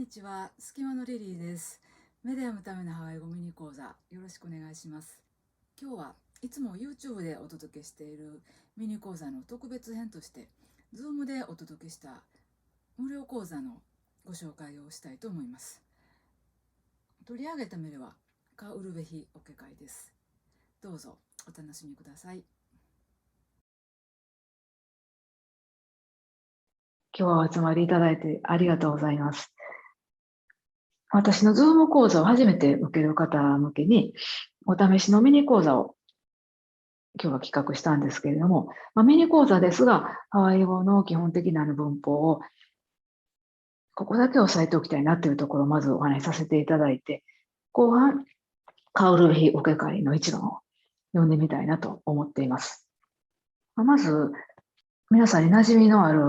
にちは、隙間のリリーです。メディアのためのハワイ語ミニ講座、よろしくお願いします。今日はいつも YouTube でお届けしているミニ講座の特別編として、Zoom でお届けした無料講座のご紹介をしたいと思います。取り上げたメールはカウルベヒオケ会です。どうぞお楽しみください。今日はお集まりいただいてありがとうございます。私の Zoom 講座を初めて受ける方向けに、お試しのミニ講座を今日は企画したんですけれども、ミニ講座ですが、ハワイ語の基本的な文法をここだけ押さえておきたいなというところをまずお話しさせていただいて、後半、カウルベヒオケ会の一番を読んでみたいなと思っています。まず、皆さんに馴染みのある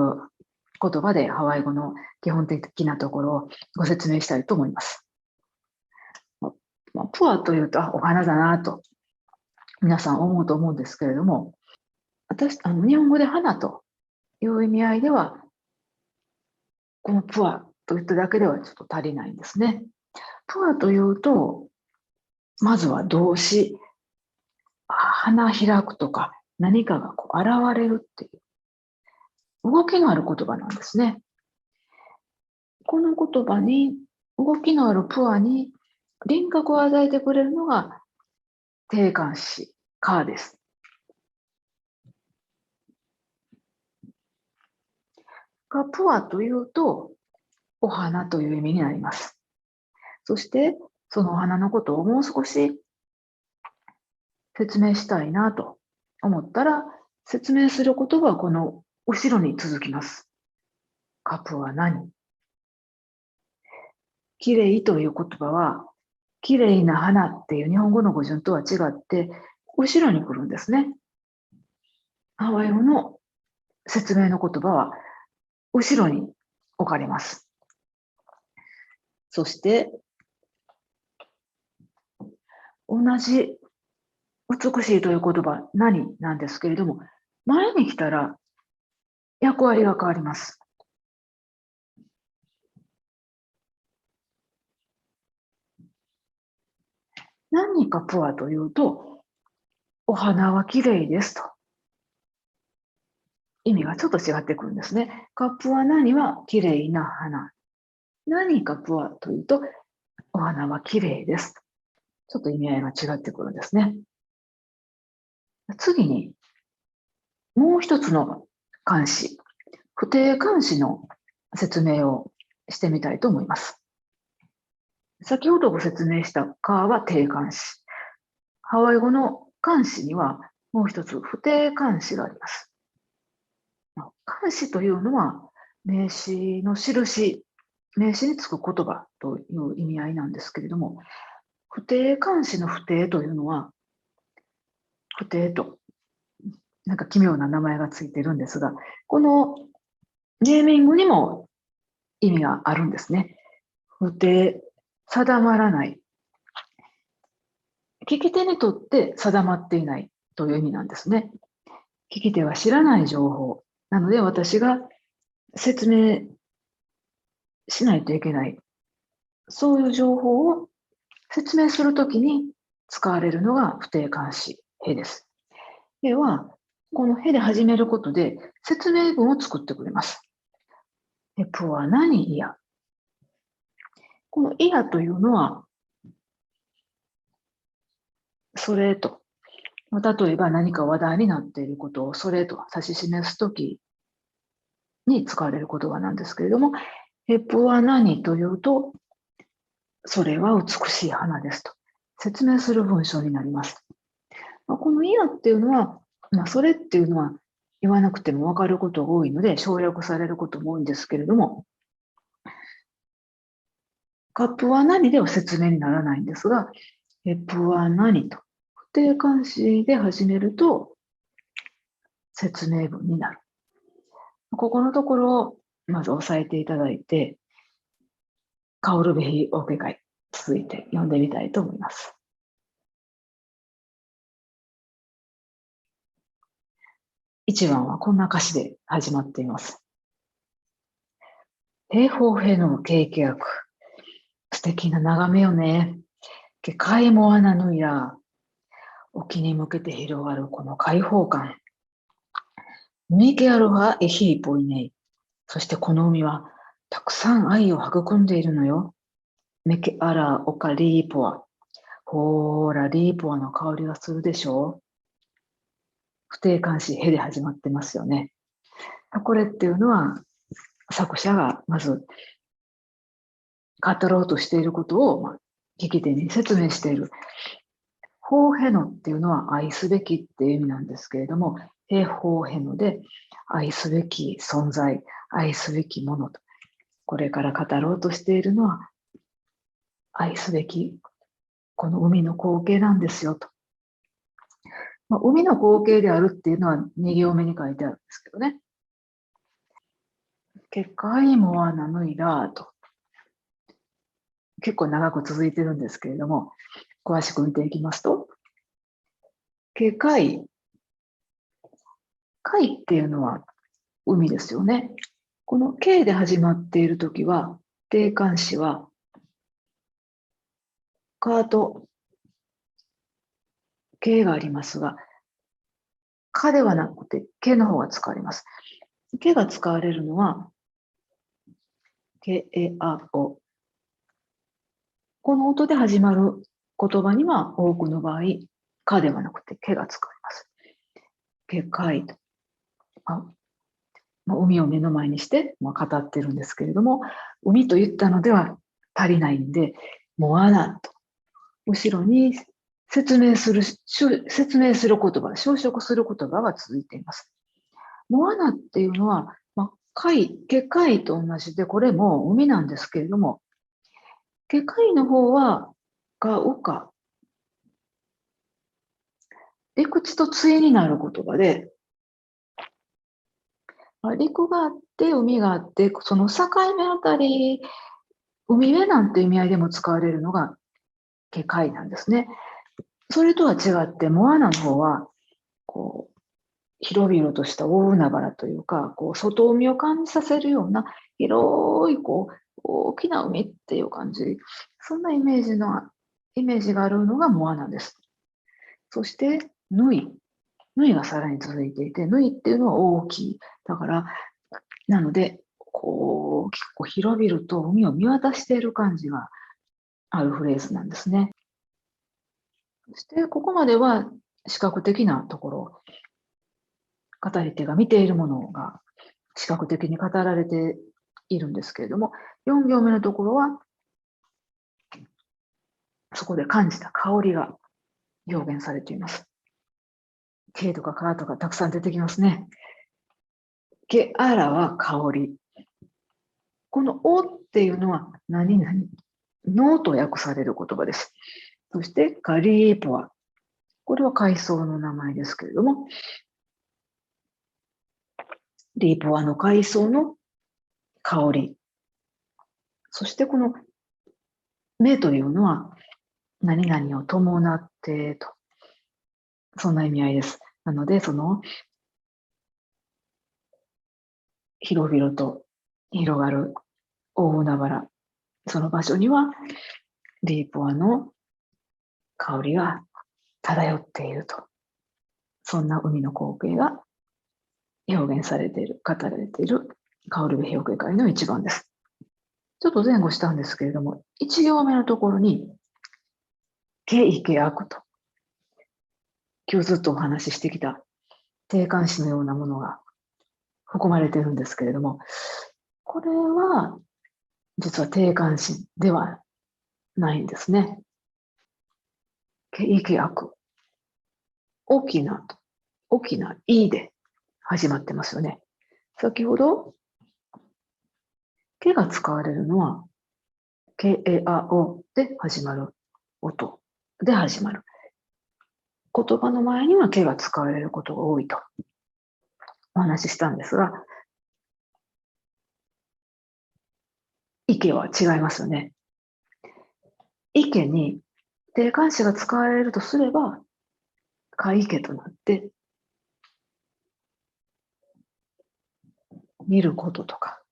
言葉でハワイ語の基本的なところをご説明したいと思います。プアというとお花だなと皆さん思うと思うんですけれども、日本語で花という意味合いでは、このプアといっただけではちょっと足りないんですね。プアというと、まずは動詞、花開くとか何かが現れるっていう動きのある言葉なんですね。この言葉に、動きのあるプアに輪郭を与えてくれるのが定冠詞、カーです。プアというと、お花という意味になります。そして、そのお花のことをもう少し説明したいなと思ったら、説明する言葉はこの後ろに続きます。カプは何？きれいという言葉は、きれいな花っていう日本語の語順とは違って、後ろに来るんですね。ハワイ語の説明の言葉は、後ろに置かれます。そして、同じ美しいという言葉、何なんですけれども、前に来たら役割が変わります。何かプアというと、お花はきれいですと。意味がちょっと違ってくるんですね。カプア何はきれいな花。何かプアというと、お花はきれいです。ちょっと意味合いが違ってくるんですね。次に、もう一つの冠詞、不定冠詞の説明をしてみたいと思います。先ほどご説明したカは定冠詞。ハワイ語の冠詞にはもう一つ不定冠詞があります。冠詞というのは名詞の印、名詞につく言葉という意味合いなんですけれども、不定冠詞の不定というのは、不定と、なんか奇妙な名前がついているんですが、このネーミングにも意味があるんですね。不定、定まらない。聞き手にとって定まっていないという意味なんですね。聞き手は知らない情報。なので私が説明しないといけない。そういう情報を説明するときに使われるのが不定冠詞、へです。へは、このへで始めることで説明文を作ってくれます。プは何いや。このいやというのは、それと。例えば何か話題になっていることをそれと指し示すときに使われる言葉なんですけれども、ヘプは何というと、それは美しい花ですと説明する文章になります。このいやっていうのは、それっていうのは言わなくても分かることが多いので省略されることも多いんですけれども、カップは何では説明にならないんですが、ヘプは何と不定冠詞で始めると説明文になる。ここのところをまず押さえていただいて、カオルベヒオケ会、続いて読んでみたいと思います。1番はこんな歌詞で始まっています。ヘイホーヘのケーキ役、敵な眺めよね。かいも穴のいら、沖に向けて広がるこの開放感。ミケアロハエヒーポイネイ。そしてこの海はたくさん愛を育んでいるのよ。メケアラオカリーポア。ほーら、リーポアの香りがするでしょう。不定冠詞、へで始まってますよね。これっていうのは、作者がまず語ろうとしていることを聞き手に説明している。ホーヘノっていうのは愛すべきっていう意味なんですけれども、ヘホーヘノで愛すべき存在、愛すべきものと。これから語ろうとしているのは、愛すべきこの海の光景なんですよと。海の光景であるっていうのは2行目に書いてあるんですけどね。結界もはなぬいらと。結構長く続いてるんですけれども、詳しく見ていきますと、結界、海っていうのは海ですよね。この K で始まっているときは、定冠詞は、カーと K がありますが、かではなくて、K の方が使われます。K が使われるのは、K、A、A、O。この音で始まる言葉には多くの場合、かではなくて、K が使われます。けかいと。海を目の前にして語ってるんですけれども、海と言ったのでは足りないんで、モアナと。後ろに説明する言葉、修飾する言葉が続いています。モアナっていうのは、結界と同じで、これも海なんですけれども、結界の方は、がうか、陸地と対になる言葉で、陸があって海があって、その境目あたり、海辺なんて意味合いでも使われるのが結界なんですね。それとは違って、モアナの方は、こう、広々とした大海原というか、外海を感じさせるような広い、大きな海っていう感じ。そんなイメージがあるのがモアナです。そして、ヌイ。ヌイがさらに続いていて、ヌイっていうのは大きい。だから、なので、結構広々と海を見渡している感じがあるフレーズなんですね。そして、ここまでは視覚的なところ、語り手が見ているものが視覚的に語られているんですけれども、4行目のところは、そこで感じた香りが表現されています。K とかカーとかたくさん出てきますね。ケアラは香り。このおっていうのは何々、ノーと訳される言葉です。そしてカリーポア。これは海藻の名前ですけれども、リーポアの海藻の香り。そしてこの目というのは何々を伴ってと。そんな意味合いです。なので、その広々と広がる大海原、その場所にはリーポアの香りが漂っていると。そんな海の光景が表現されている、語られている香るべ表現会の一番です。ちょっと前後したんですけれども、1行目のところに、けいけあくと、今日ずっとお話ししてきた定冠詞のようなものが含まれているんですけれども、これは実は定冠詞ではないんですね。けいけあく。大きないで始まってますよね。先ほど、けが使われるのは、けえあおで始まる音で始まる。言葉の前にはけが使われることが多いとお話ししたんですが、池は違いますよね。池に定冠詞が使われるとすれば、海池となって、見ることとか、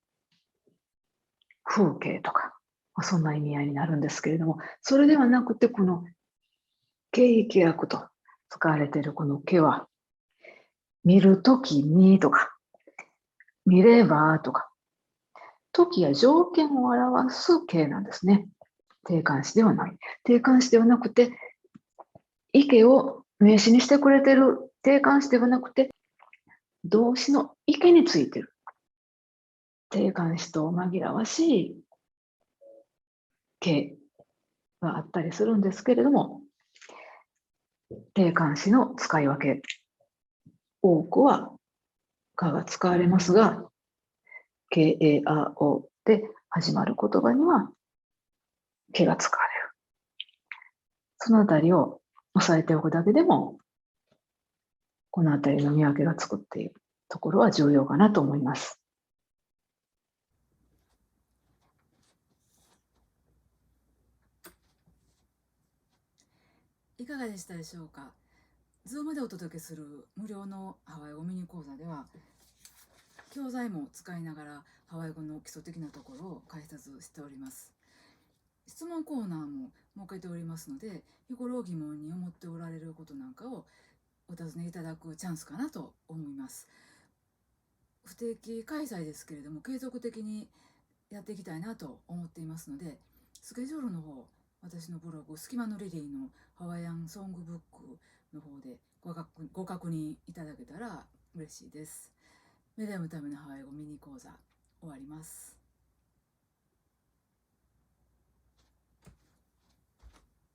風景とか、そんな意味合いになるんですけれども、それではなくて、この経域訳と使われているこのけは、見るときにとか、見ればとか、時や条件を表す形なんですね。定冠詞ではない。定冠詞ではなくて、意形を名詞にしてくれてる定冠詞ではなくて、動詞の意形についてる。定冠詞と紛らわしい形があったりするんですけれども、定冠詞の使い分け、多くはかが使われますが、KARO で始まる言葉には、けが使われる。そのあたりを押さえておくだけでも、このあたりの見分けがつくっていうところは重要かなと思います。いかがでしたでしょうか。Zoom でお届けする無料のハワイ語ミニ講座では、教材も使いながらハワイ語の基礎的なところを解説しております。質問コーナーも設けておりますので、日頃疑問に思っておられることなんかをお尋ねいただくチャンスかなと思います。不定期開催ですけれども、継続的にやっていきたいなと思っていますので、スケジュールの方、私のブログ、隙間のリリーのハワイアンソングブックの方でご確認いただけたら嬉しいです。メディアムのためのハワイ語ミニ講座、終わります。